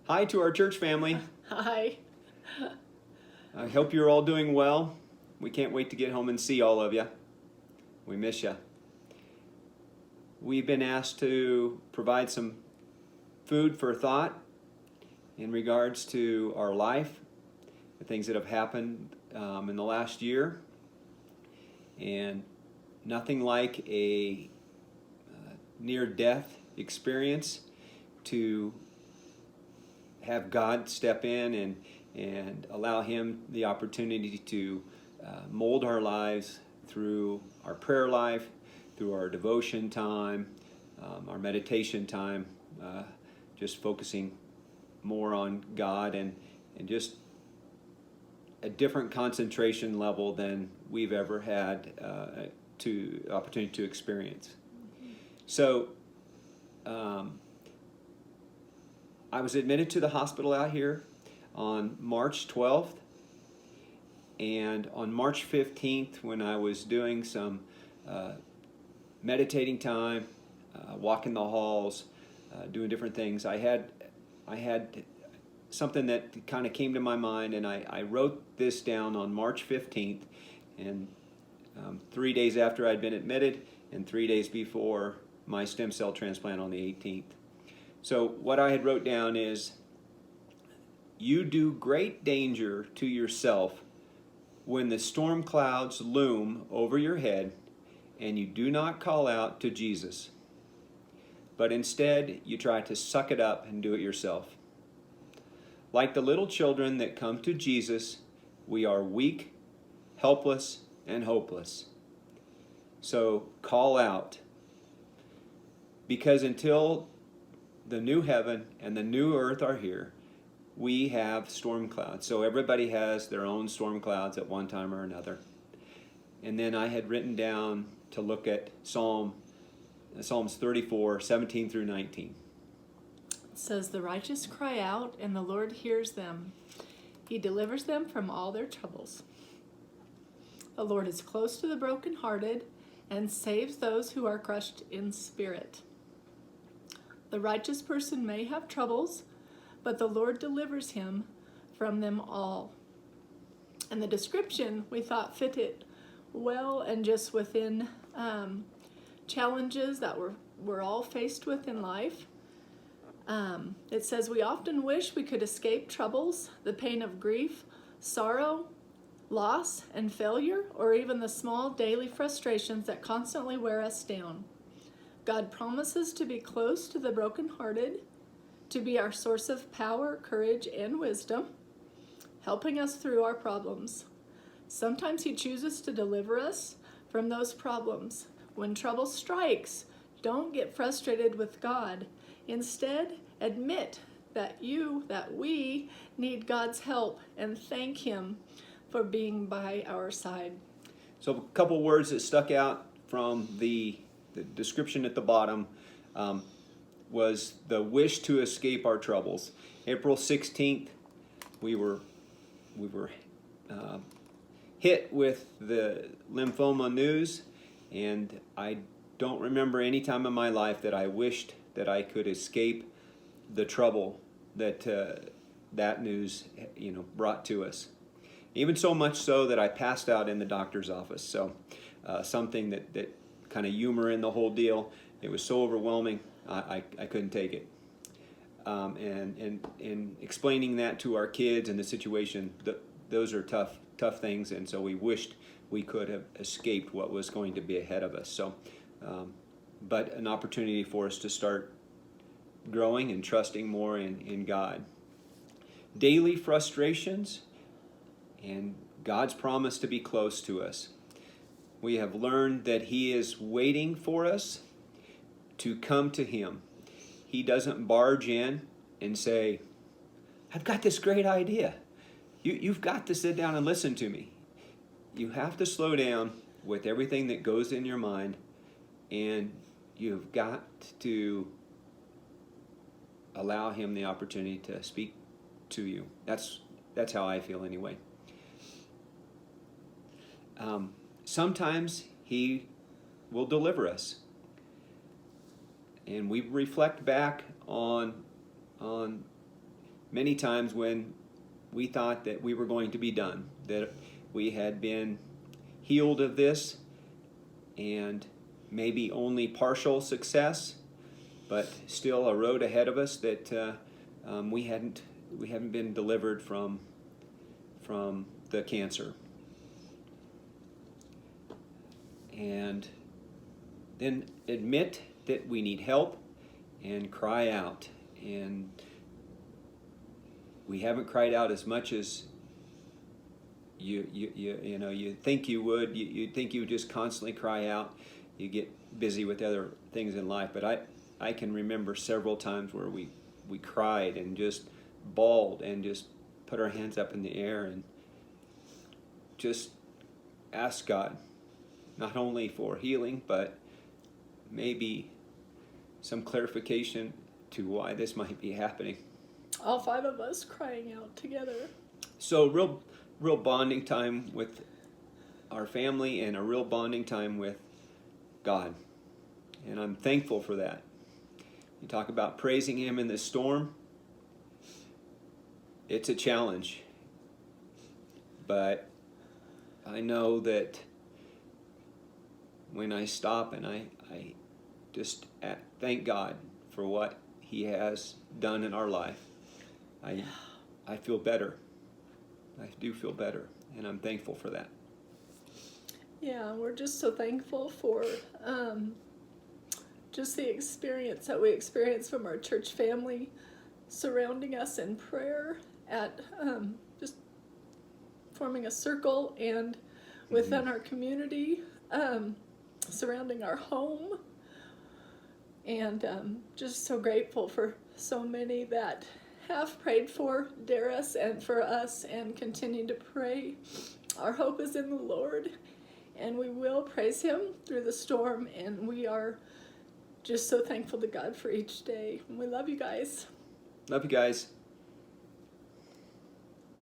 Hi to our church family. Hi. I hope you're all doing well. We can't wait to get home and see all of you. We miss you. We've been asked to provide some food for thought in regards to our life, the things that have happened in the last year, and nothing like a near-death experience to have God step in and allow Him the opportunity to mold our lives through our prayer life, through our devotion time, our meditation time, just focusing more on God and just a different concentration level than we've ever had to opportunity to experience. So I was admitted to the hospital out here on March 12th, and on March 15th, when I was doing some meditating time, walking the halls, doing different things, I had something that kind of came to my mind, and I wrote this down on March 15th, and 3 days after I'd been admitted, and 3 days before my stem cell transplant on the 18th. So what I had wrote down is, you do great danger to yourself when the storm clouds loom over your head and you do not call out to Jesus, but instead you try to suck it up and do it yourself. Like the little children that come to Jesus, we are weak, helpless, and hopeless. So call out, because until the new heaven and the new earth are here, we have storm clouds. So everybody has their own storm clouds at one time or another. And then I had written down to look at Psalms 34, 17 through 19. It says, "The righteous cry out, and the Lord hears them. He delivers them from all their troubles. The Lord is close to the brokenhearted and saves those who are crushed in spirit. The righteous person may have troubles, but the Lord delivers him from them all." And the description we thought fitted well, and just within challenges that we're all faced with in life. It says, "We often wish we could escape troubles, the pain of grief, sorrow, loss, and failure, or even the small daily frustrations that constantly wear us down. God promises to be close to the brokenhearted, to be our source of power, courage, and wisdom, helping us through our problems. Sometimes He chooses to deliver us from those problems. When trouble strikes, don't get frustrated with God. Instead, admit that we need God's help and thank Him for being by our side." So a couple words that stuck out from the description at the bottom was the wish to escape our troubles. April 16th, we were hit with the lymphoma news, and I don't remember any time in my life that I wished that I could escape the trouble that that news brought to us. Even so much so that I passed out in the doctor's office. So something that kind of humor in the whole deal. It was so overwhelming, I couldn't take it. And explaining that to our kids and the situation, those are tough things, and so we wished we could have escaped what was going to be ahead of us. So, but an opportunity for us to start growing and trusting more in God. Daily frustrations and God's promise to be close to us. We have learned that He is waiting for us to come to Him. He doesn't barge in and say, "I've got this great idea. You've got to sit down and listen to me." You have to slow down with everything that goes in your mind, and you've got to allow Him the opportunity to speak to you. That's how I feel anyway. Sometimes He will deliver us, and we reflect back on many times when we thought that we were going to be done, that we had been healed of this, and maybe only partial success, but still a road ahead of us that we haven't been delivered from the cancer. And then admit that we need help and cry out. And we haven't cried out as much as you think you would. You think you would just constantly cry out. You get busy with other things in life. But I can remember several times where we cried and just bawled and just put our hands up in the air and just asked God not only for healing, but maybe some clarification to why this might be happening. All 5 of us crying out together. So real bonding time with our family and a real bonding time with God. And I'm thankful for that. You talk about praising Him in the storm. It's a challenge. But I know that when I stop and I just thank God for what He has done in our life, I feel better. I do feel better, and I'm thankful for that. Yeah, we're just so thankful for just the experience that we experience from our church family surrounding us in prayer, at just forming a circle, and within our community, surrounding our home. And just so grateful for so many that have prayed for Darius and for us and continue to pray. Our hope is in the Lord, and we will praise Him through the storm, and we are just so thankful to God for each day. And we love you guys. Love you guys.